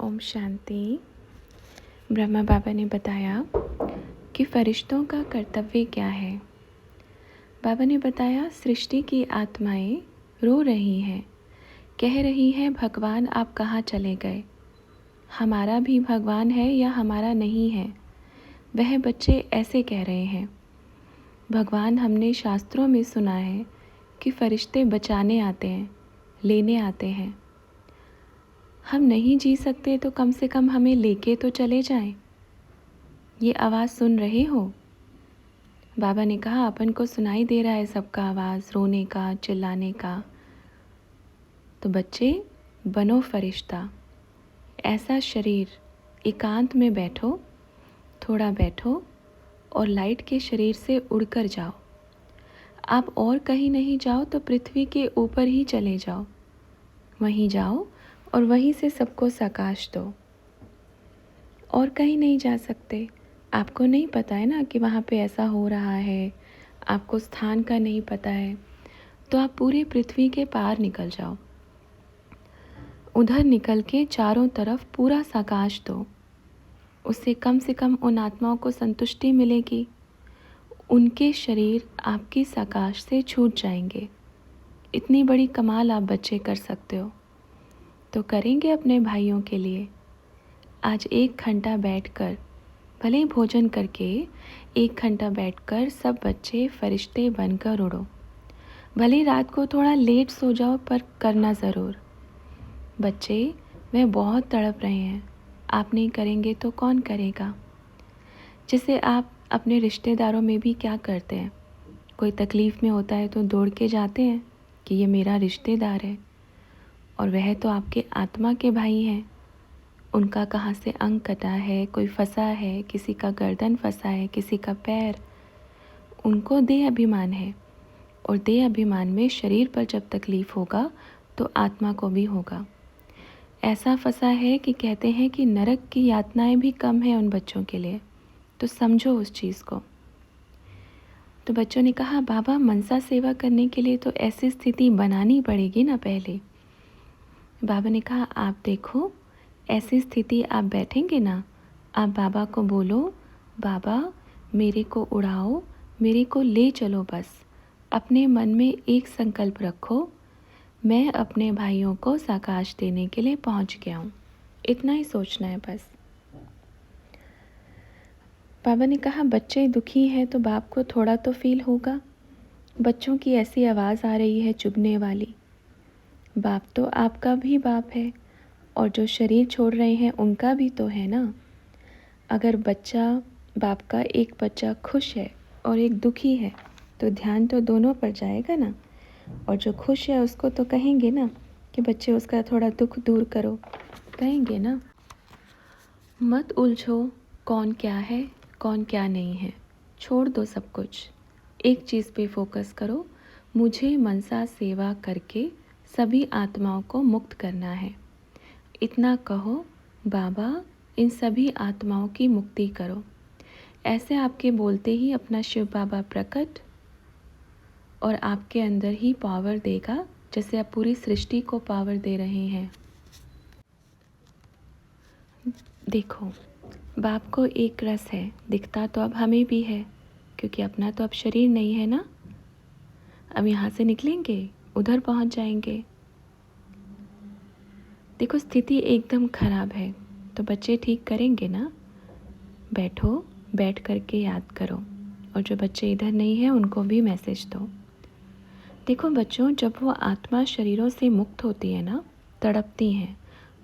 ओम शांति। ब्रह्मा बाबा ने बताया कि फरिश्तों का कर्तव्य क्या है। बाबा ने बताया सृष्टि की आत्माएं रो रही हैं, कह रही हैं भगवान आप कहाँ चले गए, हमारा भी भगवान है या हमारा नहीं है। वह बच्चे ऐसे कह रहे हैं। भगवान हमने शास्त्रों में सुना है कि फरिश्ते बचाने आते हैं, लेने आते हैं। हम नहीं जी सकते तो कम से कम हमें लेके तो चले जाएं। ये आवाज़ सुन रहे हो? बाबा ने कहा अपन को सुनाई दे रहा है सबका आवाज़, रोने का, चिल्लाने का। तो बच्चे बनो फरिश्ता। ऐसा शरीर, एकांत में बैठो, थोड़ा बैठो और लाइट के शरीर से उड़कर जाओ। आप और कहीं नहीं जाओ तो पृथ्वी के ऊपर ही चले जाओ। वहीं जाओ और वहीं से सबको प्रकाश दो। और कहीं नहीं जा सकते। आपको नहीं पता है ना कि वहाँ पे ऐसा हो रहा है, आपको स्थान का नहीं पता है, तो आप पूरे पृथ्वी के पार निकल जाओ। उधर निकल के चारों तरफ पूरा प्रकाश दो। उससे कम से कम उन आत्माओं को संतुष्टि मिलेगी। उनके शरीर आपकी प्रकाश से छूट जाएंगे। इतनी बड़ी कमाल आप बच्चे कर सकते हो, तो करेंगे अपने भाइयों के लिए। आज 1 घंटा बैठकर, भले ही भोजन करके 1 घंटा बैठकर सब बच्चे फरिश्ते बनकर उड़ो। भले ही रात को थोड़ा लेट सो जाओ, पर करना ज़रूर। बच्चे वे बहुत तड़प रहे हैं, आप नहीं करेंगे तो कौन करेगा। जैसे आप अपने रिश्तेदारों में भी क्या करते हैं, कोई तकलीफ़ में होता है तो दौड़ के जाते हैं कि ये मेरा रिश्तेदार है, और वह तो आपके आत्मा के भाई हैं। उनका कहाँ से अंग कटा है, कोई फंसा है, किसी का गर्दन फंसा है, किसी का पैर। उनको देह अभिमान है, और देह अभिमान में शरीर पर जब तकलीफ़ होगा तो आत्मा को भी होगा। ऐसा फंसा है कि कहते हैं कि नरक की यातनाएं भी कम है उन बच्चों के लिए। तो समझो उस चीज़ को। तो बच्चों ने कहा बाबा मनसा सेवा करने के लिए तो ऐसी स्थिति बनानी पड़ेगी ना पहले। बाबा ने कहा आप देखो, ऐसी स्थिति आप बैठेंगे ना, आप बाबा को बोलो बाबा मेरे को उड़ाओ, मेरे को ले चलो। बस अपने मन में एक संकल्प रखो, मैं अपने भाइयों को प्रकाश देने के लिए पहुंच गया हूँ। इतना ही सोचना है बस। बाबा ने कहा बच्चे दुखी हैं तो बाप को थोड़ा तो फील होगा। बच्चों की ऐसी आवाज़ आ रही है चुभने वाली। बाप तो आपका भी बाप है, और जो शरीर छोड़ रहे हैं उनका भी तो है ना। अगर बच्चा, बाप का एक बच्चा खुश है और एक दुखी है तो ध्यान तो दोनों पर जाएगा ना। और जो खुश है उसको तो कहेंगे ना कि बच्चे उसका थोड़ा दुख दूर करो, कहेंगे ना। मत उलझो कौन क्या है कौन क्या नहीं है, छोड़ दो सब कुछ। एक चीज़ पे फोकस करो, मुझे मनसा सेवा करके सभी आत्माओं को मुक्त करना है। इतना कहो बाबा इन सभी आत्माओं की मुक्ति करो। ऐसे आपके बोलते ही अपना शिव बाबा प्रकट और आपके अंदर ही पावर देगा, जैसे आप पूरी सृष्टि को पावर दे रहे हैं। देखो बाप को एक रस है, दिखता तो अब हमें भी है, क्योंकि अपना तो अब शरीर नहीं है ना। अब यहाँ से निकलेंगे, उधर पहुँच जाएंगे। देखो स्थिति एकदम ख़राब है, तो बच्चे ठीक करेंगे ना। बैठो, बैठ करके याद करो, और जो बच्चे इधर नहीं हैं उनको भी मैसेज दो। देखो बच्चों, जब वो आत्मा शरीरों से मुक्त होती है ना, तड़पती हैं,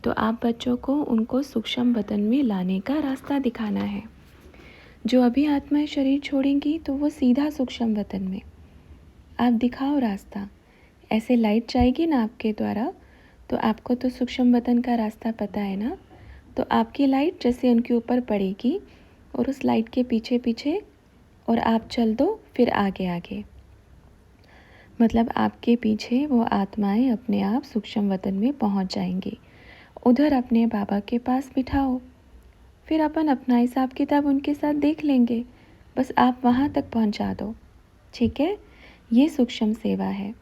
तो आप बच्चों को उनको सूक्ष्म वतन में लाने का रास्ता दिखाना है। जो अभी आत्माएं शरीर छोड़ेंगी तो वो सीधा सूक्ष्म वतन में। आप दिखाओ रास्ता। ऐसे लाइट जाएगी ना आपके द्वारा, तो आपको तो सूक्ष्म वतन का रास्ता पता है ना। तो आपकी लाइट जैसे उनके ऊपर पड़ेगी और उस लाइट के पीछे पीछे, और आप चल दो फिर आगे आगे। मतलब आपके पीछे वो आत्माएं अपने आप सूक्ष्म वतन में पहुंच जाएंगी। उधर अपने बाबा के पास बिठाओ, फिर अपन अपना हिसाब किताब उनके साथ देख लेंगे। बस आप वहाँ तक पहुँचा दो, ठीक है। ये सूक्ष्म सेवा है,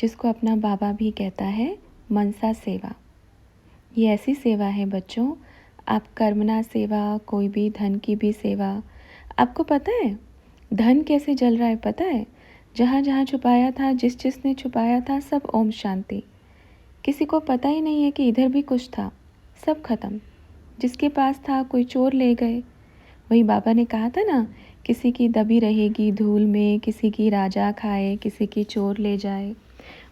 जिसको अपना बाबा भी कहता है मनसा सेवा। ये ऐसी सेवा है बच्चों, आप कर्मणा सेवा, कोई भी धन की भी सेवा। आपको पता है धन कैसे जल रहा है? पता है, जहाँ जहाँ छुपाया था, जिस जिसने छुपाया था, सब ओम शांति। किसी को पता ही नहीं है कि इधर भी कुछ था, सब खत्म। जिसके पास था कोई चोर ले गए। वही बाबा ने कहा था ना, किसी की दबी रहेगी धूल में, किसी की राजा खाए, किसी की चोर ले जाए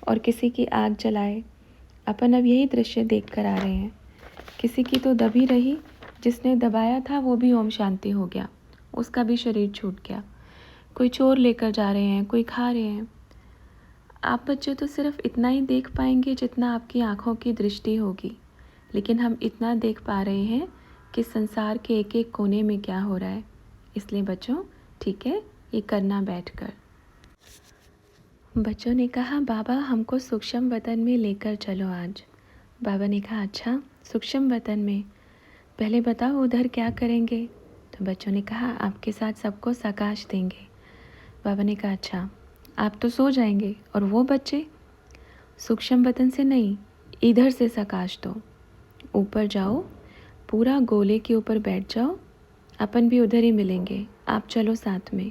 और किसी की आग जलाए। अपन अब यही दृश्य देख कर आ रहे हैं। किसी की तो दबी रही, जिसने दबाया था वो भी ओम शांति हो गया, उसका भी शरीर छूट गया। कोई चोर लेकर जा रहे हैं, कोई खा रहे हैं। आप बच्चे तो सिर्फ इतना ही देख पाएंगे जितना आपकी आँखों की दृष्टि होगी, लेकिन हम इतना देख पा रहे हैं कि संसार के एक एक कोने में क्या हो रहा है। इसलिए बच्चों, ठीक है, ये करना बैठकर। बच्चों ने कहा, बाबा हमको सूक्ष्म वतन में लेकर चलो आज। बाबा ने कहा, अच्छा सूक्ष्म वतन में, पहले बताओ उधर क्या करेंगे? तो बच्चों ने कहा, आपके साथ सबको सकाश देंगे। बाबा ने कहा, अच्छा आप तो सो जाएंगे और वो बच्चे? सूक्ष्म वतन से नहीं, इधर से सकाश दो। ऊपर जाओ, पूरा गोले के ऊपर बैठ जाओ, अपन भी उधर ही मिलेंगे, आप चलो साथ में।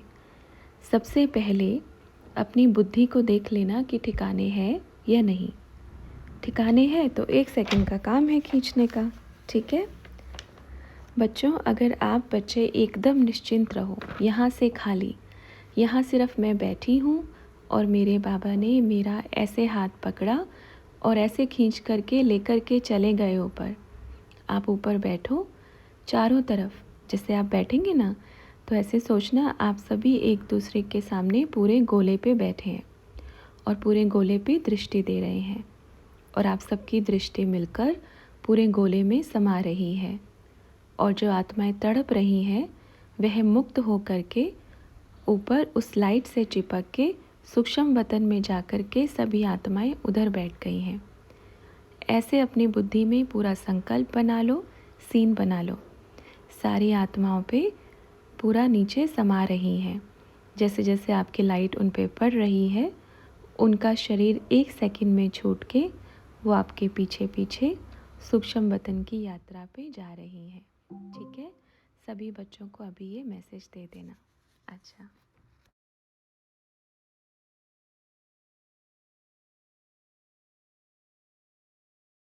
सबसे पहले अपनी बुद्धि को देख लेना कि ठिकाने है या नहीं। ठिकाने है तो 1 सेकंड का काम है खींचने का, ठीक है बच्चों। अगर आप बच्चे एकदम निश्चिंत रहो, यहाँ से खाली, यहाँ सिर्फ मैं बैठी हूँ और मेरे बाबा ने मेरा ऐसे हाथ पकड़ा और ऐसे खींच करके लेकर के चले गए ऊपर। आप ऊपर बैठो, चारों तरफ जैसे आप बैठेंगे ना, तो ऐसे सोचना आप सभी एक दूसरे के सामने पूरे गोले पे बैठे हैं और पूरे गोले पे दृष्टि दे रहे हैं और आप सबकी दृष्टि मिलकर पूरे गोले में समा रही है। और जो आत्माएं तड़प रही हैं वह मुक्त हो करके ऊपर उस लाइट से चिपक के सूक्ष्म वतन में जाकर के सभी आत्माएं उधर बैठ गई हैं। ऐसे अपनी बुद्धि में पूरा संकल्प बना लो, सीन बना लो। सारी आत्माओं पे पूरा नीचे समा रही हैं। जैसे जैसे आपकी लाइट उन पे पड़ रही है, उनका शरीर 1 सेकंड में छूट के वो आपके पीछे पीछे सूक्ष्म वतन की यात्रा पे जा रही हैं। ठीक है, सभी बच्चों को अभी ये मैसेज दे देना। अच्छा।